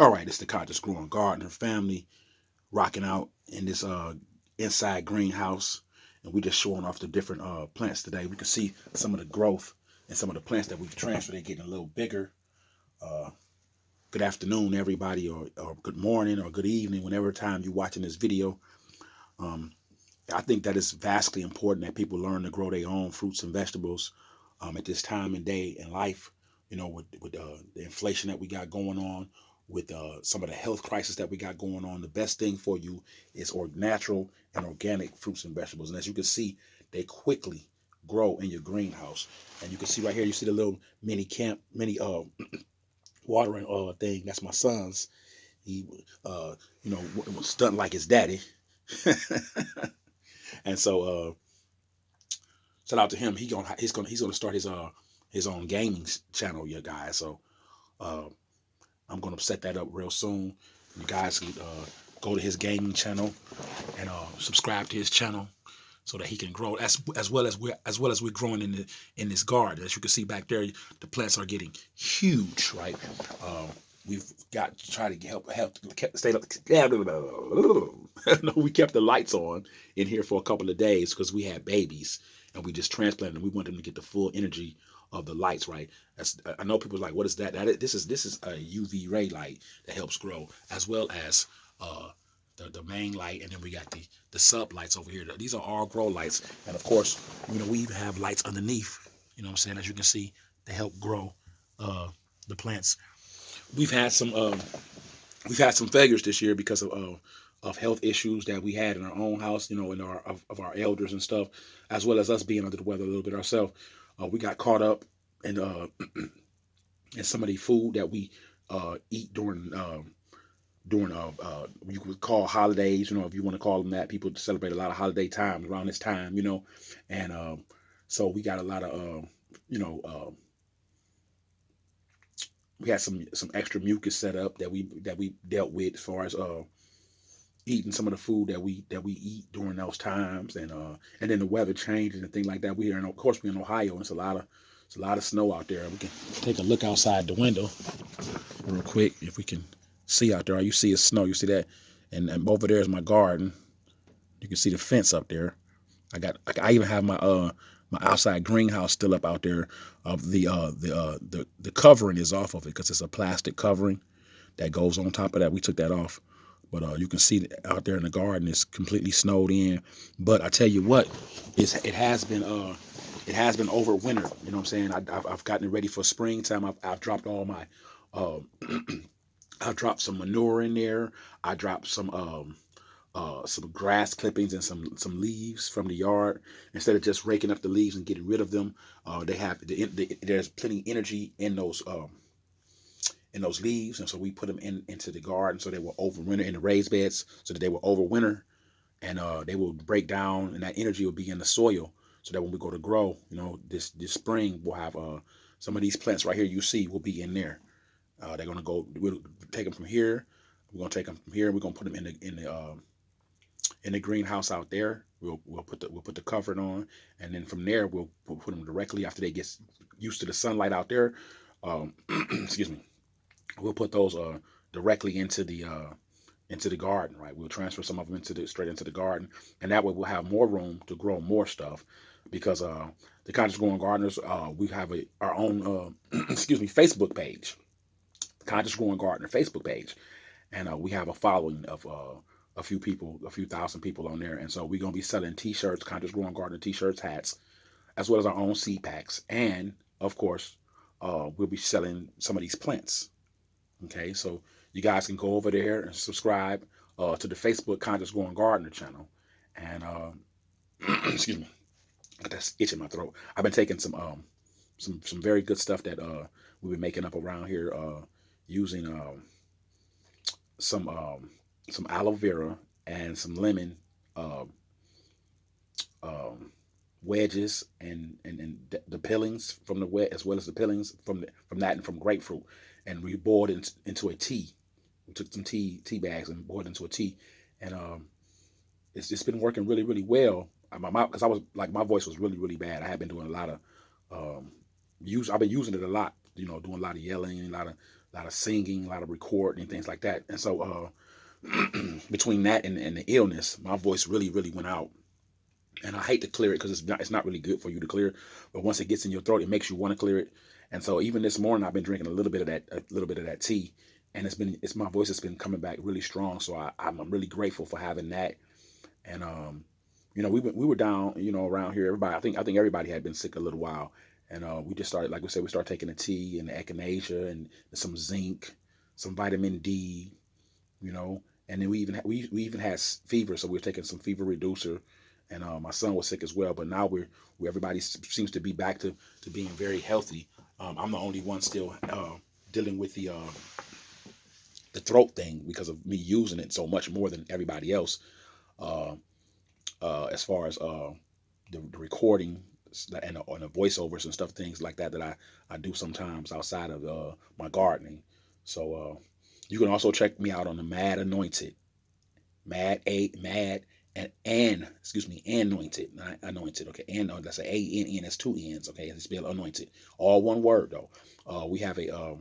All right, it's the Conscious Growing Gardener family rocking out in this inside greenhouse, and we just showing off the different plants today. We can see some of the growth and some of the plants that we've transferred. They're getting a little bigger. Uh, Good afternoon, everybody, or good morning, or good evening, whenever time you're watching this video. Um, I think that it's vastly important that people learn to grow their own fruits and vegetables at this time and day in life. You know, with the inflation that we got going on, with some of the health crisis that we got going on, the best thing for you is natural and organic fruits and vegetables. And as you can see, they quickly grow in your greenhouse. And you can see right here, you see the little mini watering thing. That's my son's. He, was stunting like his daddy. And so shout out to him. He's gonna start his own gaming channel, you guys. So uh, I'm gonna set that up real soon. You guys can go to his gaming channel and subscribe to his channel so that he can grow as we're growing in this garden. As you can see back there, the plants are getting huge, right? Um, we've got to try to help stay up. No, we kept the lights on in here for a couple of days because we had babies and we just transplanted them. We want them to get the full energy of the lights, right? I know people are like, what is that? This is a UV ray light that helps grow, as well as the main light, and then we got the sub lights over here. These are all grow lights, and of course, we even have lights underneath. You know what I'm saying? As you can see, they help grow the plants. We've had some failures this year because of health issues that we had in our own house, in of our elders and stuff, as well as us being under the weather a little bit ourselves. We got caught up in in some of the food that we eat during you could call holidays, if you want to call them that. People celebrate a lot of holiday times around this time, and so we got a lot of you know we had some extra mucus set up that we dealt with as far as eating some of the food that we eat during those times, and then the weather changes and things like that. We are, and of course, we're in Ohio, and it's a lot of snow out there. We can take a look outside the window real quick if we can see out there. All you see is snow. You see that, and over there is my garden. You can see the fence up there. I even have my outside greenhouse still up out there. Of the covering is off of it because it's a plastic covering that goes on top of that. We took that off, but you can see out there in the garden it's completely snowed in. But I tell you what, it has been over winter. You know what I'm saying? I've gotten it ready for springtime. I've dropped all my uh, I dropped some manure in there. I dropped some grass clippings and some leaves from the yard. Instead of just raking up the leaves and getting rid of them, they have there's plenty of energy in those leaves, and so we put them into the garden so they will overwinter in the raised beds, so that they will overwinter, and they will break down, and that energy will be in the soil, so that when we go to grow, this spring we'll have some of these plants right here you see will be in there. They're gonna go. We'll take them from here. We're gonna take them from here. We're gonna put them in the greenhouse out there. We'll put the covering on, and then from there we'll put them directly after they get used to the sunlight out there. Excuse me. We'll put those directly into the garden. Right. We'll transfer some of them straight into the garden, and that way we'll have more room to grow more stuff. Because the Conscious Growing Gardeners, we have our own excuse me, Facebook page, Conscious Growing Gardener Facebook page, and we have a following of a few people, a few thousand people on there. And so we're gonna be selling T-shirts, Conscious Growing Gardener T-shirts, hats, as well as our own seed packs, and of course, we'll be selling some of these plants. Okay, so you guys can go over there and subscribe to the Facebook Conscious Growing Gardener channel, and excuse me, that's itching my throat. I've been taking some very good stuff that we've been making up around here using some aloe vera and some lemon uh, um, wedges, and the peelings from the wet, as well as the peelings from that and from grapefruit, and we boiled it into a tea. We took some tea bags and boiled it into a tea, and it's been working really really well. Because I was like, my voice was really really bad. I had been doing a lot of use. I've been using it a lot. Doing a lot of yelling, a lot of a lot of singing, a lot of recording and things like that. And so between that and the illness, my voice really went out. And I hate to clear it because it's not really good for you to clear. But once it gets in your throat, it makes you want to clear it. And so even this morning, I've been drinking a little bit of that tea, and it's my voice has been coming back really strong. So I'm really grateful for having that. And we were down, around here. I think everybody had been sick a little while, and we just started, like we said, we started taking the tea and the echinacea and some zinc, some vitamin D, you know, and then we even had fever, so we were taking some fever reducer, and my son was sick as well. But now we everybody seems to be back to being very healthy. I'm the only one still dealing with the throat thing because of me using it so much more than everybody else. Uh, as far as the recording and the voiceovers and stuff, things like that I do sometimes outside of my gardening. So you can also check me out on the Mad Anointed, Mad and excuse me, Anointed, not Anointed. Okay, and that's a Ann. That's two N's. Okay, it's spelled Anointed, all one word though. We have a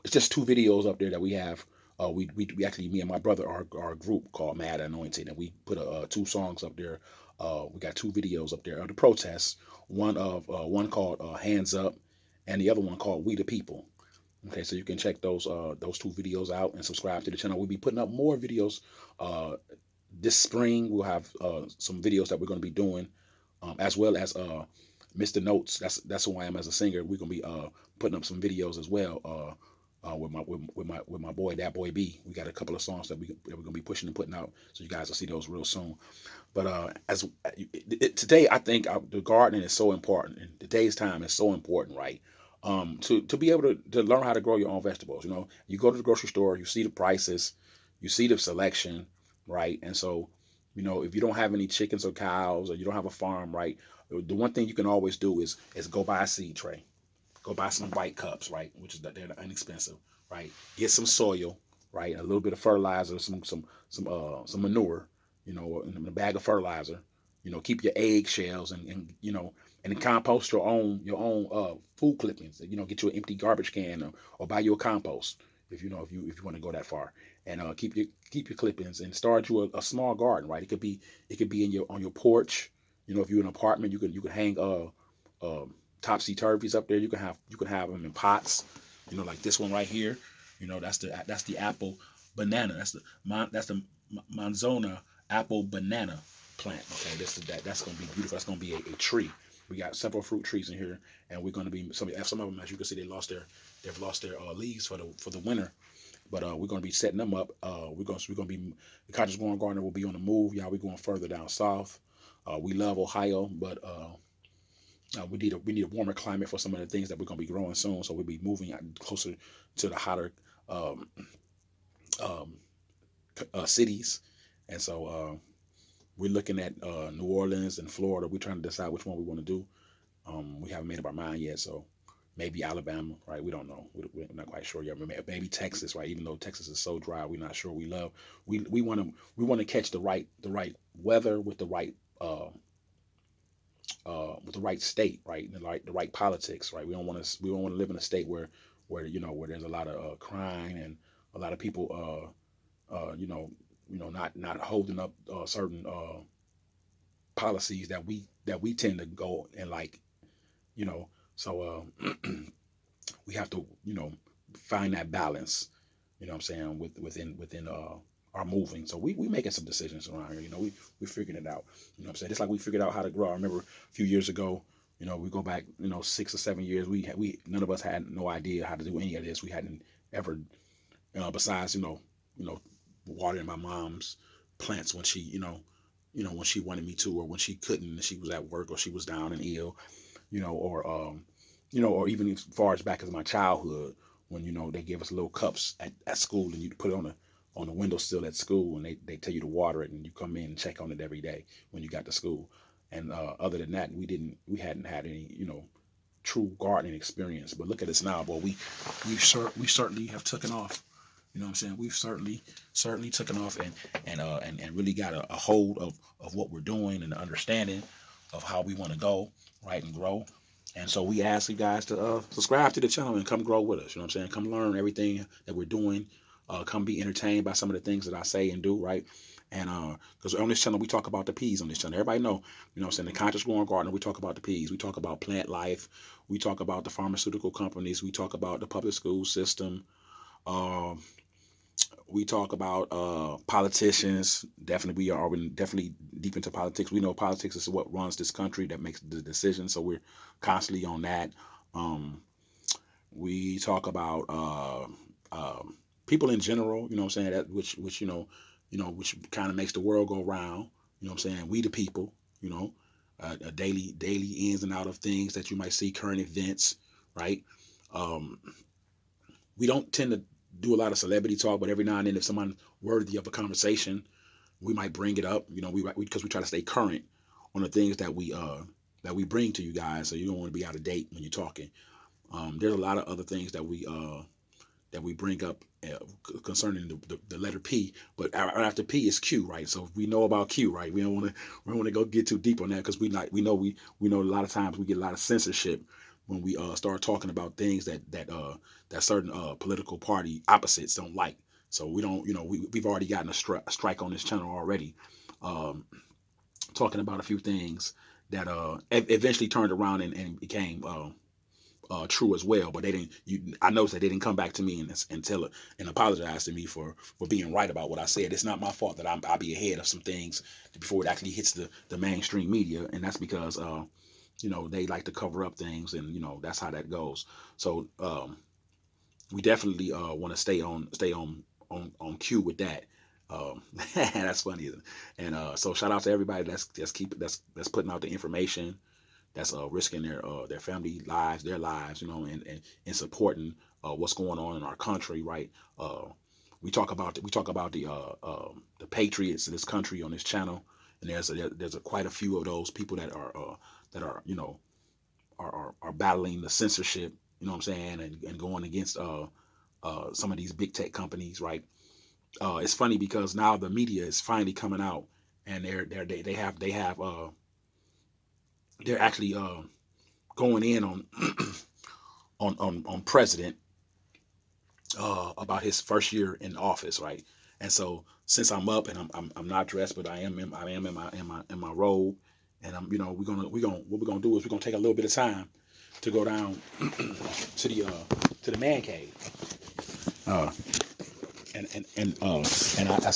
it's just two videos up there that we have. We actually, me and my brother, our group called Mad Anointed, and we put two songs up there. We got two videos up there of the protests. One called Hands Up, and the other one called We the People. Okay, so you can check those two videos out and subscribe to the channel. We'll be putting up more videos uh, this spring. We'll have some videos that we're going to be doing, as well as Mr. Notes. That's who I am as a singer. We're gonna be putting up some videos as well. With my boy, that boy B. We got a couple of songs that we're gonna be pushing and putting out, so you guys will see those real soon. But today, I think the gardening is so important, and today's time is so important, right? To be able to learn how to grow your own vegetables. You go to the grocery store, you see the prices, you see the selection, right? And so, if you don't have any chickens or cows, or you don't have a farm, right? The one thing you can always do is go buy a seed tray. Go buy some white cups, right? Which is that they're inexpensive, right? Get some soil, right? A little bit of fertilizer, some manure, in a bag of fertilizer. Keep your eggshells and compost your own food clippings. Get you an empty garbage can, or buy you a compost if you want to go that far. And keep your clippings and start you a small garden, right? It could be on your porch. If you're in an apartment, you can hang topsy turvies up there. You can have them in pots, like this one right here. That's the apple banana. That's the Manzona apple banana plant. Okay, that's gonna be beautiful. That's gonna be a tree. We got several fruit trees in here, and we're gonna be some of them. As you can see, they've lost their leaves for the winter. But we're gonna be setting them up. We're gonna be the cottage growing gardener will be on the move. Yeah, we're going further down south. We love Ohio, but we need a warmer climate for some of the things that we're going to be growing soon. So we'll be moving closer to the hotter um, um, cities, and so we're looking at New Orleans and Florida. We're trying to decide which one we want to do. We haven't made up our mind yet, so maybe Alabama, right? We don't know. We're not quite sure yet. Maybe Texas, right? Even though Texas is so dry, we're not sure. We want to catch the right weather with the right state, right, and the right politics, right. We don't want to live in a state where there's a lot of crime and a lot of people, not holding up certain policies that we tend to go and like, you know. So we have to, find that balance. You know what I'm saying, within our moving. So we making some decisions around here. We figuring it out. You know what I'm saying. Just like we figured out how to grow. I remember a few years ago. We go back, 6 or 7 years. We none of us had no idea how to do any of this. We hadn't ever, besides you know, watering my mom's plants when when she wanted me to, or when she couldn't, and she was at work, or she was down and ill, or even as far as back as my childhood, when they gave us little cups at school, and you put it on the windowsill at school, and they tell you to water it, and you come in and check on it every day when you got to school. And other than that, we hadn't had any true gardening experience. But look at us now, boy. We certainly have taken off. You know what I'm saying? We've certainly taken off, and really got a hold of what we're doing, and the understanding of how we want to go, right, and grow. And so we ask you guys to subscribe to the channel and come grow with us. You know what I'm saying? Come learn everything that we're doing. Come be entertained by some of the things that I say and do, right? And because on this channel we talk about the P's on this channel. Everybody know, you know what I'm saying, the Conscious Growing Gardener, we talk about the P's. We talk about plant life. We talk about the pharmaceutical companies. We talk about the public school system. Um, we talk about politicians. Definitely, we are definitely deep into politics. We know politics is what runs this country, that makes the decisions. So we're constantly on that. Um, we talk about people in general. You know what I'm saying? That which which kind of makes the world go round. You know what I'm saying? We the people. You know, a daily ins and out of things that you might see, current events, right? Um, we don't tend to do a lot of celebrity talk, but every now and then, if someone worthy of a conversation, we might bring it up. You know, we because we try to stay current on the things that we bring to you guys, so you don't want to be out of date when you're talking. There's a lot of other things that we bring up concerning the letter P, but after P is Q, right? So we know about Q, right? We don't want to go get too deep on that because we know a lot of times we get a lot of censorship when we start talking about things that certain political party opposites don't like. So we don't, we've already gotten a strike on this channel already, um, talking about a few things that eventually turned around and became true as well. But they didn't. I noticed that they didn't come back to me and tell it and apologize to me for being right about what I said. It's not my fault that I'll be ahead of some things before it actually hits the mainstream media, and that's because they like to cover up things, and that's how that goes. So we definitely want to stay on cue with that. That's funny, and so shout out to everybody that's putting out the information, that's risking their family lives, their lives, and supporting what's going on in our country, right? We talk about the patriots of this country on this channel, and there's quite a few of those people that are are battling the censorship, you know what I'm saying, and going against some of these big tech companies, right? It's funny because now the media is finally coming out, and they're actually going in on on president about his first year in office, right? And so since I'm up and I'm not dressed, but I am in my robe, and we're gonna what we're gonna do is we're gonna take a little bit of time to go down to the man cave, uh, and I